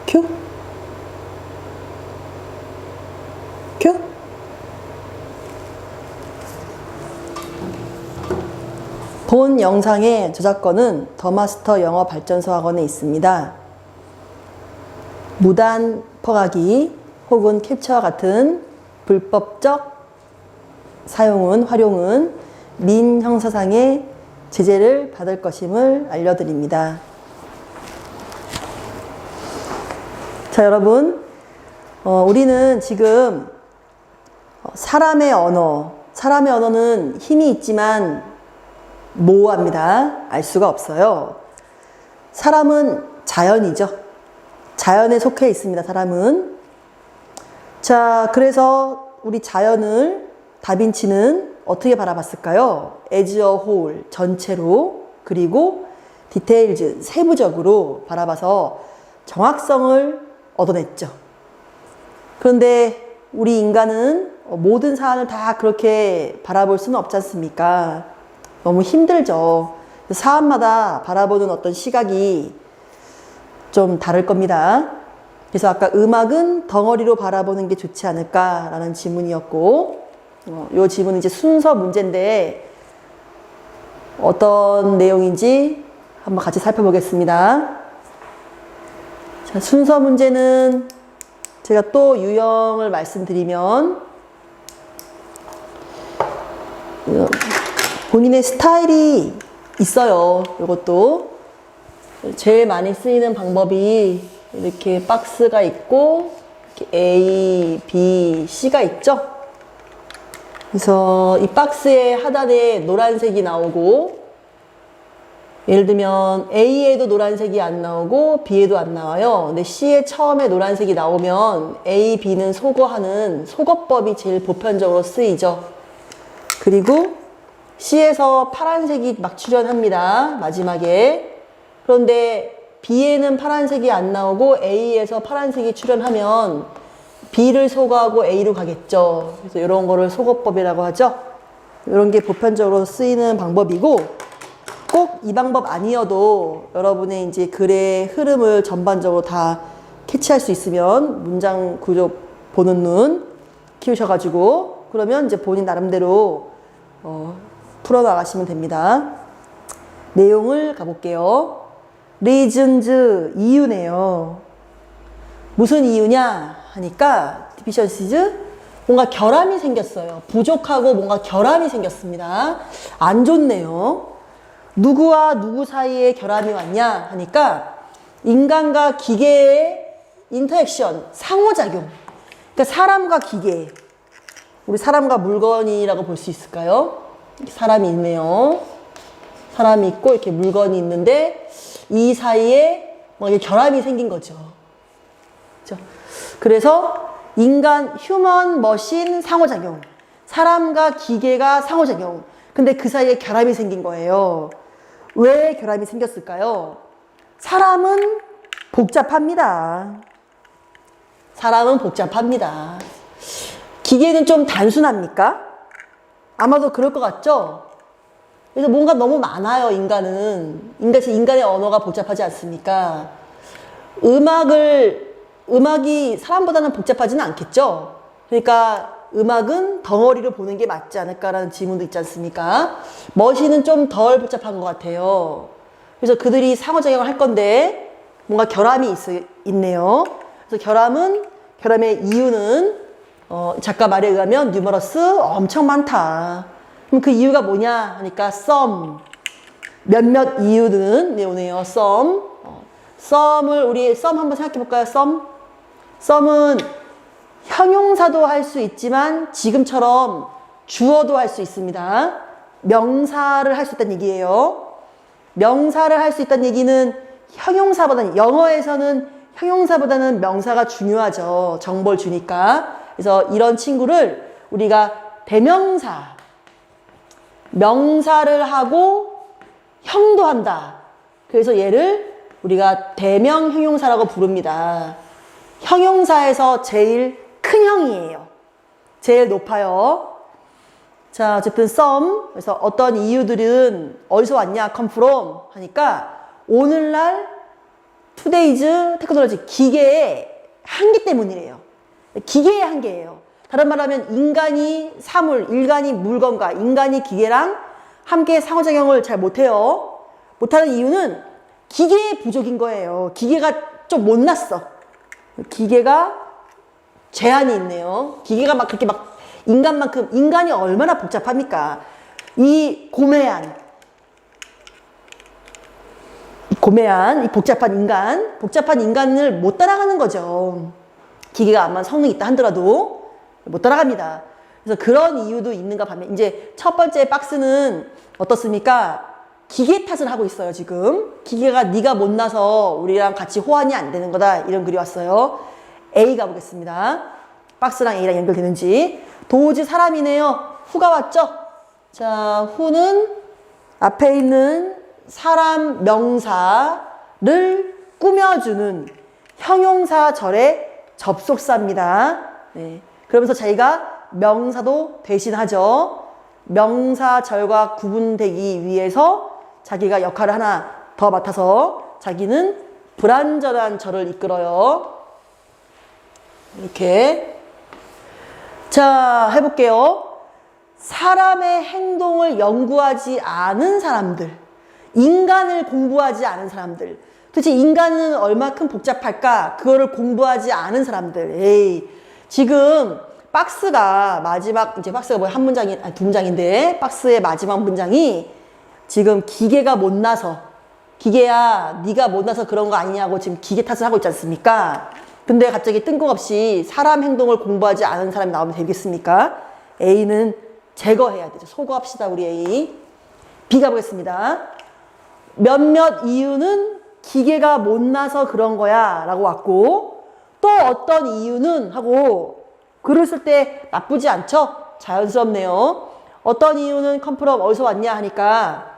큐? 큐? 본 영상의 저작권은 더마스터 영어 발전소 학원에 있습니다. 무단 퍼가기 혹은 캡처와 같은 불법적 활용은 민형사상의 제재를 받을 것임을 알려드립니다. 자, 여러분, 우리는 지금 사람의 언어는 힘이 있지만 모호합니다. 알 수가 없어요. 사람은 자연이죠. 자연에 속해 있습니다. 사람은. 자, 그래서 우리 자연을 다빈치는 어떻게 바라봤을까요? as a whole, 전체로, 그리고 details, 세부적으로 바라봐서 정확성을 얻어냈죠. 그런데 우리 인간은 모든 사안을 다 그렇게 바라볼 수는 없지 않습니까? 너무 힘들죠. 사안마다 바라보는 어떤 시각이 좀 다를 겁니다. 그래서 아까 음악은 덩어리로 바라보는 게 좋지 않을까라는 질문이었고, 이 질문은 이제 순서 문제인데 어떤 내용인지 한번 같이 살펴보겠습니다. 자, 순서 문제는 제가 또 유형을 말씀드리면 본인의 스타일이 있어요. 이것도 제일 많이 쓰이는 방법이 이렇게 박스가 있고 이렇게 A, B, C가 있죠. 그래서 이 박스의 하단에 노란색이 나오고, 예를 들면 A에도 노란색이 안 나오고 B에도 안 나와요. 근데 C에 처음에 노란색이 나오면 A, B는 소거하는 소거법이 제일 보편적으로 쓰이죠. 그리고 C에서 파란색이 막 출현합니다. 마지막에. 그런데 B에는 파란색이 안 나오고 A에서 파란색이 출현하면 B를 소거하고 A로 가겠죠. 그래서 이런 거를 소거법이라고 하죠. 이런 게 보편적으로 쓰이는 방법이고, 꼭 이 방법 아니어도 여러분의 이제 글의 흐름을 전반적으로 다 캐치할 수 있으면 문장 구조 보는 눈 키우셔가지고 그러면 이제 본인 나름대로 풀어나가시면 됩니다. 내용을 가볼게요. reasons, 이유네요. 무슨 이유냐 하니까 deficiencies, 뭔가 결함이 생겼어요. 부족하고 뭔가 결함이 생겼습니다. 안 좋네요. 누구와 누구 사이에 결함이 왔냐 하니까 인간과 기계의 인터액션, 상호작용. 그러니까 사람과 기계, 우리 사람과 물건이라고 볼 수 있을까요? 사람이 있네요. 사람이 있고 이렇게 물건이 있는데 이 사이에 뭐 결함이 생긴 거죠. 그렇죠? 그래서 인간, 휴먼, 머신 상호작용, 사람과 기계가 상호작용. 근데 그 사이에 결함이 생긴 거예요. 왜 결함이 생겼을까요? 사람은 복잡합니다. 사람은 복잡합니다. 기계는 좀 단순합니까? 아마도 그럴 것 같죠? 그래서 뭔가 너무 많아요, 인간은. 인간의 언어가 복잡하지 않습니까? 음악이 사람보다는 복잡하지는 않겠죠? 그러니까 음악은 덩어리로 보는 게 맞지 않을까라는 질문도 있지 않습니까? 머신은 좀 덜 복잡한 것 같아요. 그래서 그들이 상호작용을 할 건데 뭔가 결함이 있네요. 그래서 결함의 이유는 작가 말에 의하면 numerous, 엄청 많다. 그럼 그 이유가 뭐냐 하니까 some, 몇몇 이유는 오네요. some을 우리 some 한번 생각해 볼까요? some은 형용사도 할 수 있지만 지금처럼 주어도 할 수 있습니다. 명사를 할 수 있다는 얘기예요. 명사를 할 수 있다는 얘기는 영어에서는 형용사보다는 명사가 중요하죠. 정보를 주니까. 그래서 이런 친구를 우리가 명사를 하고 형도 한다. 그래서 얘를 우리가 대명 형용사라고 부릅니다. 형용사에서 제일 큰 형이에요. 제일 높아요. 자, 어쨌든 some. 그래서 어떤 이유들은 어디서 왔냐? come from 하니까 오늘날 투데이즈 테크놀로지 기계의 한계 때문이래요. 기계의 한계예요. 다른 말하면 인간이 사물, 인간이 물건과 인간이 기계랑 함께 상호작용을 잘 못해요. 못하는 이유는 기계의 부족인 거예요. 기계가 좀 못났어. 기계가 제한이 있네요. 기계가 막 그렇게 막 인간만큼, 인간이 얼마나 복잡합니까? 이 고매한, 이 복잡한 인간을 못 따라가는 거죠. 기계가 암만 성능이 있다 하더라도 못 따라갑니다. 그래서 그런 이유도 있는가 반면, 이제 첫 번째 박스는 어떻습니까? 기계 탓을 하고 있어요, 지금. 기계가 네가 못나서 우리랑 같이 호환이 안 되는 거다. 이런 글이 왔어요. A 가보겠습니다. 박스랑 A랑 연결되는지. 도우지 사람이네요. 후가 왔죠? 자, 후는 앞에 있는 사람 명사를 꾸며주는 형용사절의 접속사입니다. 네. 그러면서 자기가 명사도 대신하죠. 명사절과 구분되기 위해서 자기가 역할을 하나 더 맡아서 자기는 불완전한 절을 이끌어요. 이렇게. 자, 해볼게요. 사람의 행동을 연구하지 않은 사람들, 인간을 공부하지 않은 사람들, 도대체 인간은 얼마큼 복잡할까? 그거를 공부하지 않은 사람들. 에이, 지금 박스가 마지막, 이제 박스가 뭐야? 한 문장이, 아니, 두 문장인데, 박스의 마지막 문장이 지금 기계가 못나서, 기계야, 네가 못나서 그런 거 아니냐고 지금 기계 탓을 하고 있지 않습니까? 근데 갑자기 뜬금없이 사람 행동을 공부하지 않은 사람이 나오면 되겠습니까? A는 제거해야 되죠. 소거합시다, 우리 A. B 가보겠습니다. 몇몇 이유는 기계가 못나서 그런 거야 라고 왔고, 또 어떤 이유는 하고 글을 쓸 때 나쁘지 않죠? 자연스럽네요. 어떤 이유는 컴프럼 어디서 왔냐 하니까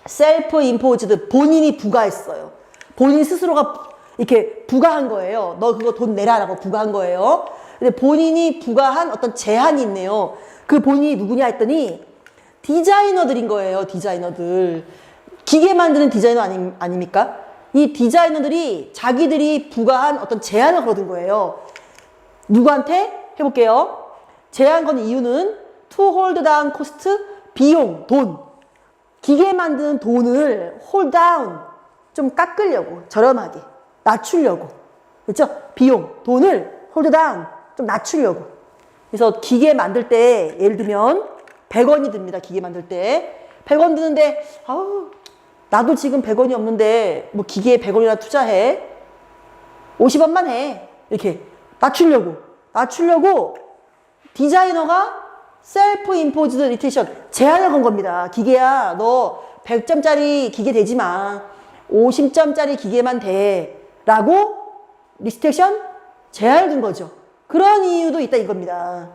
셀프 임포즈드, 본인이 부과했어요. 본인 스스로가 이렇게 부과한 거예요. 너 그거 돈 내라라고 부과한 거예요. 근데 본인이 부과한 어떤 제한이 있네요. 그 본인이 누구냐 했더니 디자이너들인 거예요. 디자이너들. 기계 만드는 디자이너 아닙니까? 이 디자이너들이 자기들이 부과한 어떤 제한을 걸어둔 거예요. 누구한테? 해볼게요. 제한 건 이유는 to hold down cost, 비용, 돈. 기계 만드는 돈을 hold down, 좀 깎으려고, 저렴하게, 낮추려고. 그렇죠? 비용, 돈을 hold down, 좀 낮추려고. 그래서 기계 만들 때 예를 들면 100원이 듭니다. 기계 만들 때. 100원 드는데 아우 나도 지금 100원이 없는데 뭐 기계에 100원이나 투자해. 50원만 해. 이렇게 낮추려고 디자이너가 셀프 임포즈드 리스트릭션 제한을 건 겁니다. 기계야 너 100점짜리 기계 되지 마. 50점짜리 기계만 돼. 라고 리스트릭션 제한을 둔 거죠. 그런 이유도 있다 이겁니다.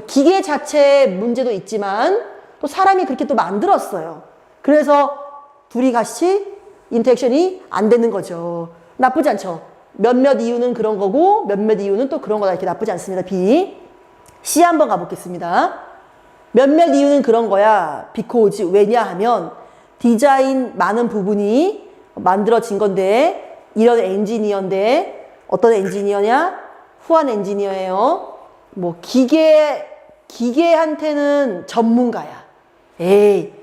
기계 자체의 문제도 있지만 또 사람이 그렇게 또 만들었어요. 그래서 둘이 같이 인터랙션이 안 되는 거죠. 나쁘지 않죠. 몇몇 이유는 그런 거고 몇몇 이유는 또 그런 거다. 이렇게 나쁘지 않습니다. B. C 한번 가보겠습니다. 몇몇 이유는 그런 거야. because 왜냐 하면 디자인 많은 부분이 만들어진 건데 이런 엔지니어인데 어떤 엔지니어냐? 후한 엔지니어예요. 뭐 기계한테는 전문가야. 에이,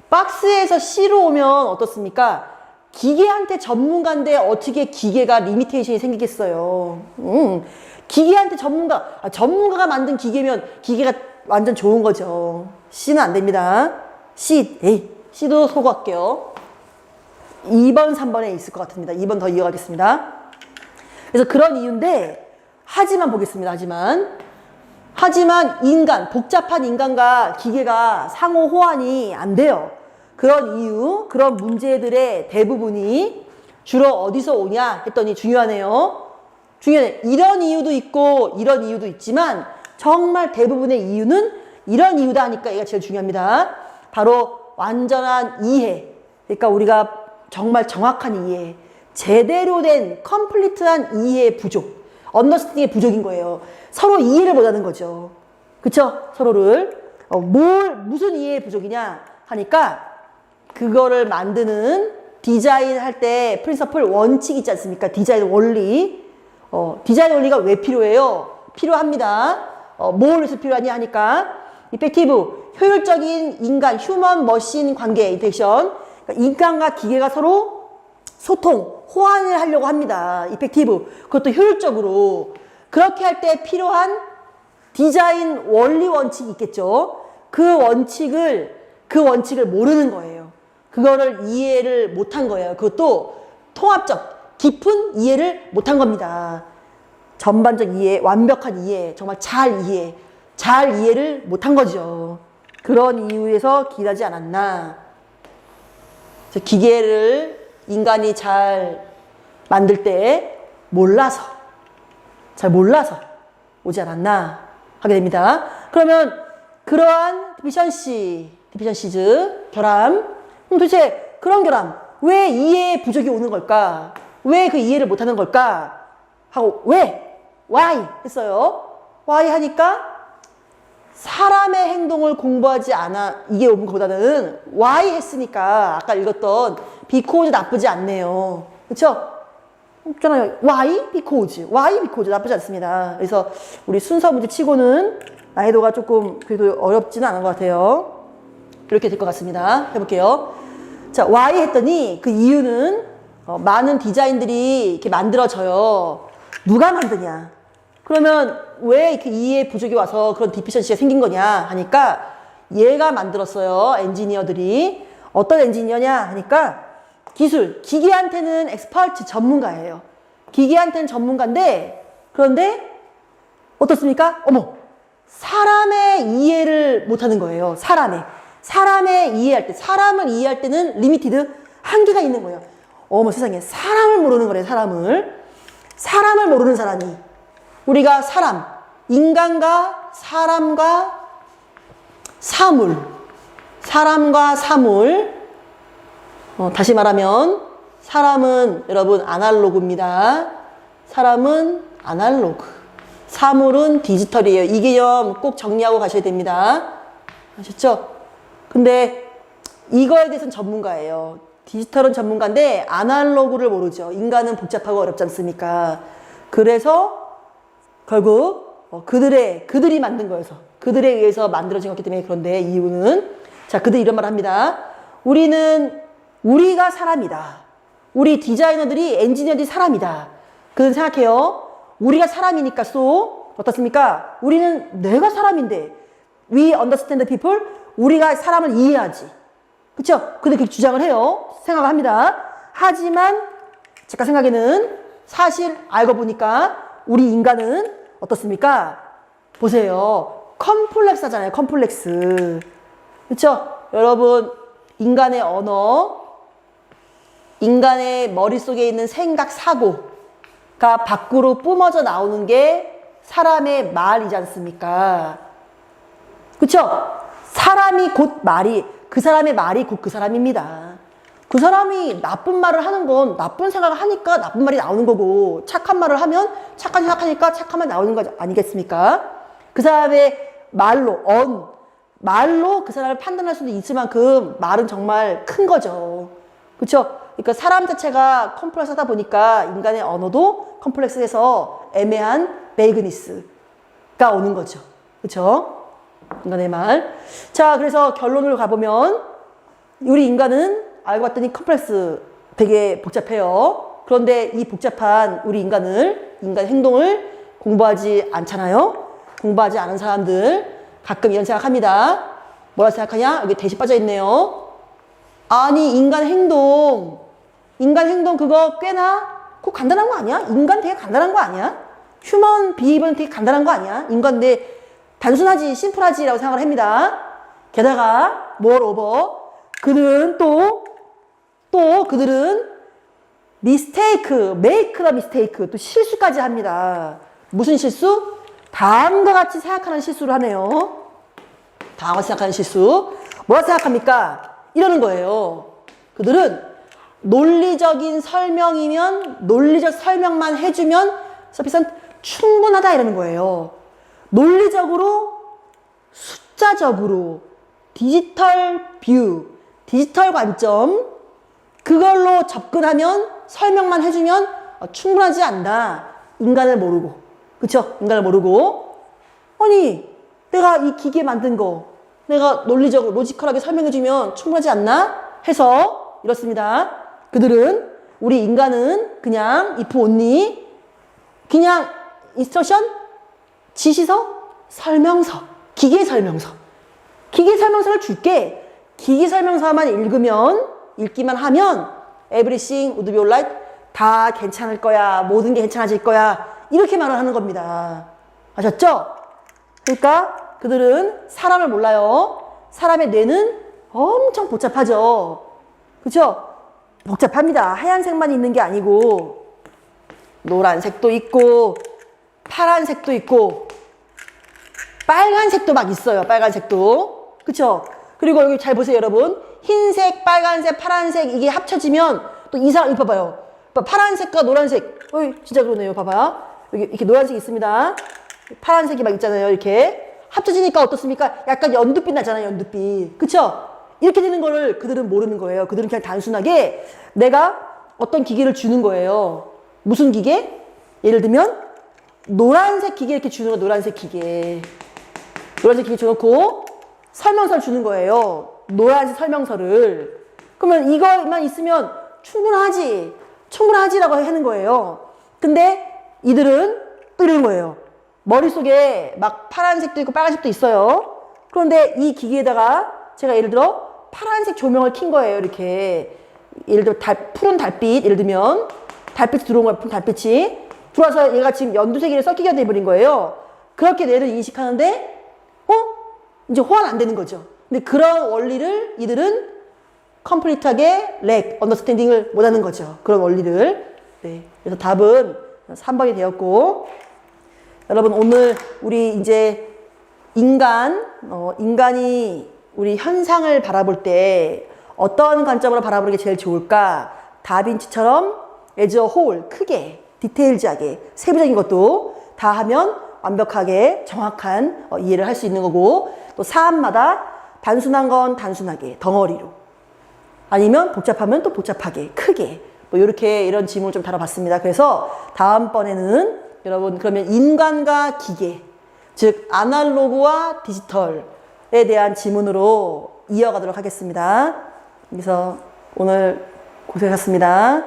박스에서 C로 오면 어떻습니까? 기계한테 전문가인데 어떻게 기계가 리미테이션이 생기겠어요. 기계한테 전문가가 만든 기계면 기계가 완전 좋은 거죠. C는 안 됩니다. C, C도 소거할게요. 2번, 3번에 있을 것 같습니다. 2번 더 이어가겠습니다. 그래서 그런 이유인데, 하지만 보겠습니다. 하지만 복잡한 인간과 기계가 상호 호환이 안 돼요. 그런 이유, 그런 문제들의 대부분이 주로 어디서 오냐 했더니 중요하네요. 이런 이유도 있고 이런 이유도 있지만 정말 대부분의 이유는 이런 이유다 하니까 얘가 제일 중요합니다. 바로 완전한 이해. 그러니까 우리가 정말 정확한 이해, 제대로 된 컴플리트한 이해의 부족, 언더스탠딩의 부족인 거예요. 서로 이해를 못하는 거죠. 그쵸? 서로를. 무슨 이해의 부족이냐 하니까 그거를 만드는 디자인 할 때 프린서플 원칙 있지 않습니까? 디자인 원리. 디자인 원리가 왜 필요해요? 필요합니다. 뭘 위해서 필요하냐 하니까 이펙티브, 효율적인 인간, 휴먼 머신 관계 인터랙션. 그러니까 인간과 기계가 서로 소통, 호환을 하려고 합니다. 이펙티브. 그것도 효율적으로. 그렇게 할 때 필요한 디자인 원리 원칙이 있겠죠. 그 원칙을 모르는 거예요. 그거를 이해를 못한 거예요. 그것도 통합적, 깊은 이해를 못한 겁니다. 전반적 이해, 완벽한 이해, 정말 잘 이해를 못한 거죠. 그런 이유에서 기일하지 않았나. 기계를 인간이 잘 만들 때 잘 몰라서 오지 않았나 하게 됩니다. 그러면 그러한 디피션시즈, 결함. 도대체 그런 결함, 왜 이해의 부족이 오는 걸까? 왜 그 이해를 못하는 걸까? 하고 why 했어요. why 하니까 사람의 행동을 공부하지 않아 이게 온 것보다는 why 했으니까 아까 읽었던 because 나쁘지 않네요. 그렇죠? 없잖아요. why because 나쁘지 않습니다. 그래서 우리 순서 문제 치고는 난이도가 조금 그래도 어렵지는 않은 것 같아요. 이렇게 될 것 같습니다. 해볼게요. 자, why 했더니 그 이유는 많은 디자인들이 이렇게 만들어져요. 누가 만드냐? 그러면 왜 이렇게 이해 부족이 와서 그런 디피션시가 생긴 거냐 하니까 얘가 만들었어요. 엔지니어들이. 어떤 엔지니어냐 하니까 기술, 기계한테는 엑스퍼트 전문가예요. 기계한테는 전문가인데 그런데 어떻습니까? 사람의 이해를 못하는 거예요. 사람의 이해할 때, 사람을 이해할 때는 리미티드, 한계가 있는 거예요. 세상에, 사람을 모르는 거래요, 사람을 모르는 사람이. 우리가 인간과 사람과 사물. 다시 말하면, 사람은 여러분 아날로그입니다. 사람은 아날로그. 사물은 디지털이에요. 이 개념 꼭 정리하고 가셔야 됩니다. 아셨죠? 근데 이거에 대해서는 전문가예요. 디지털은 전문가인데 아날로그를 모르죠. 인간은 복잡하고 어렵지 않습니까? 그래서 결국 그들이 만든 거여서 그들에 의해서 만들어진 거기 때문에 그런데 이유는 자, 그들이 이런 말을 합니다. 우리가 사람이다. 우리 디자이너들이 엔지니어들이 사람이다. 그는 생각해요. 우리가 사람이니까 어떻습니까? 우리는 내가 사람인데 we understand the people. 우리가 사람을 이해하지. 그쵸? 근데 그렇게 주장을 해요. 생각을 합니다. 하지만 제가 생각에는 사실 알고 보니까 우리 인간은 어떻습니까? 보세요. 컴플렉스하잖아요. 컴플렉스. 그쵸? 여러분, 인간의 언어, 인간의 머릿속에 있는 생각, 사고가 밖으로 뿜어져 나오는 게 사람의 말이지 않습니까? 그쵸? 사람이 곧 말이, 그 사람의 말이 곧 그 사람입니다. 그 사람이 나쁜 말을 하는 건 나쁜 생각을 하니까 나쁜 말이 나오는 거고, 착한 말을 하면 착한 생각하니까 착한 말이 나오는 거 아니겠습니까? 그 사람의 말로 그 사람을 판단할 수도 있을 만큼 말은 정말 큰 거죠. 그쵸? 그러니까 사람 자체가 컴플렉스하다 보니까 인간의 언어도 컴플렉스해서 애매한 베이그니스가 오는 거죠. 그쵸? 인간의 말. 자, 그래서 결론으로 가보면 우리 인간은 알고 봤더니 컴플렉스 되게 복잡해요. 그런데 이 복잡한 우리 인간 행동을 공부하지 않잖아요. 공부하지 않은 사람들 가끔 이런 생각합니다. 뭐라 생각하냐? 여기 대시 빠져 있네요. 아니, 인간 행동 그거 꽤나 그거 간단한 거 아니야? 인간 되게 간단한 거 아니야? 휴먼 비헤이버는 되게 간단한 거 아니야? 인간인데 단순하지, 심플하지라고 생각을 합니다. 게다가 moreover 그들은 make the mistake, 또 실수까지 합니다. 무슨 실수? 다음과 같이 생각하는 실수를 하네요. 다음과 생각하는 실수. 뭐라 생각합니까? 이러는 거예요. 그들은 논리적인 설명만 해주면 sufficient, 충분하다 이러는 거예요. 논리적으로, 숫자적으로, 디지털 관점, 그걸로 접근하면 설명만 해주면 충분하지 않다. 인간을 모르고. 그쵸? 인간을 모르고. 아니 내가 이 기계 만든 거 내가 논리적으로 로지컬하게 설명해주면 충분하지 않나? 해서 이렇습니다. 그들은 우리 인간은 그냥 if only 그냥 인스트럭션 지시서 설명서 기계 설명서 기계 설명서를 줄게 기계 설명서만 읽기만 하면 everything would be alright 다 괜찮을 거야 모든 게 괜찮아질 거야 이렇게 말을 하는 겁니다. 아셨죠? 그러니까 그들은 사람을 몰라요. 사람의 뇌는 엄청 복잡하죠. 그렇죠? 복잡합니다. 하얀색만 있는 게 아니고 노란색도 있고 파란색도 있고 빨간색도 막 있어요. 빨간색도. 그렇죠? 그리고 여기 잘 보세요, 여러분. 흰색, 빨간색, 파란색 이게 합쳐지면 또 이상한 이거 봐봐요. 파란색과 노란색. 어이, 진짜 그러네요. 봐봐. 여기 이렇게 노란색 있습니다. 파란색이 막 있잖아요. 이렇게. 합쳐지니까 어떻습니까? 약간 연두빛 나잖아요. 연두빛. 그쵸? 이렇게 되는 거를 그들은 모르는 거예요. 그들은 그냥 단순하게 내가 어떤 기계를 주는 거예요. 무슨 기계? 예를 들면 노란색 기계 이렇게 주는 거 노란색 기계. 노란색 기계 줘놓고 설명서를 주는 거예요. 노란색 설명서를. 그러면 이거만 있으면 충분하지라고 하는 거예요. 근데 이들은 또 이러는 거예요. 머릿속에 막 파란색도 있고 빨간색도 있어요. 그런데 이 기계에다가 제가 예를 들어 파란색 조명을 킨 거예요. 이렇게 예를 들어 푸른 달빛 예를 들면 달빛이 들어온 거야. 푸른 달빛이 들어와서 얘가 지금 연두색이 섞이게 돼버린 거예요. 그렇게 뇌를 인식하는데 이제 호환 안 되는 거죠. 근데 그런 원리를 이들은 컴플리트하게 언더스탠딩을 못하는 거죠. 그런 원리를. 네. 그래서 답은 3번이 되었고 여러분 오늘 우리 이제 인간이 우리 현상을 바라볼 때 어떤 관점으로 바라보는 게 제일 좋을까? 다빈치처럼 as a whole 크게 디테일즈하게 세부적인 것도 다 하면 완벽하게 정확한 이해를 할 수 있는 거고 또 사안마다 단순한 건 단순하게 덩어리로 아니면 복잡하면 또 복잡하게 크게 뭐 이렇게 이런 질문을 좀 다뤄봤습니다. 그래서 다음번에는 여러분 그러면 인간과 기계 즉 아날로그와 디지털에 대한 지문으로 이어가도록 하겠습니다. 그래서 오늘 고생하셨습니다.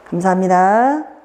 감사합니다.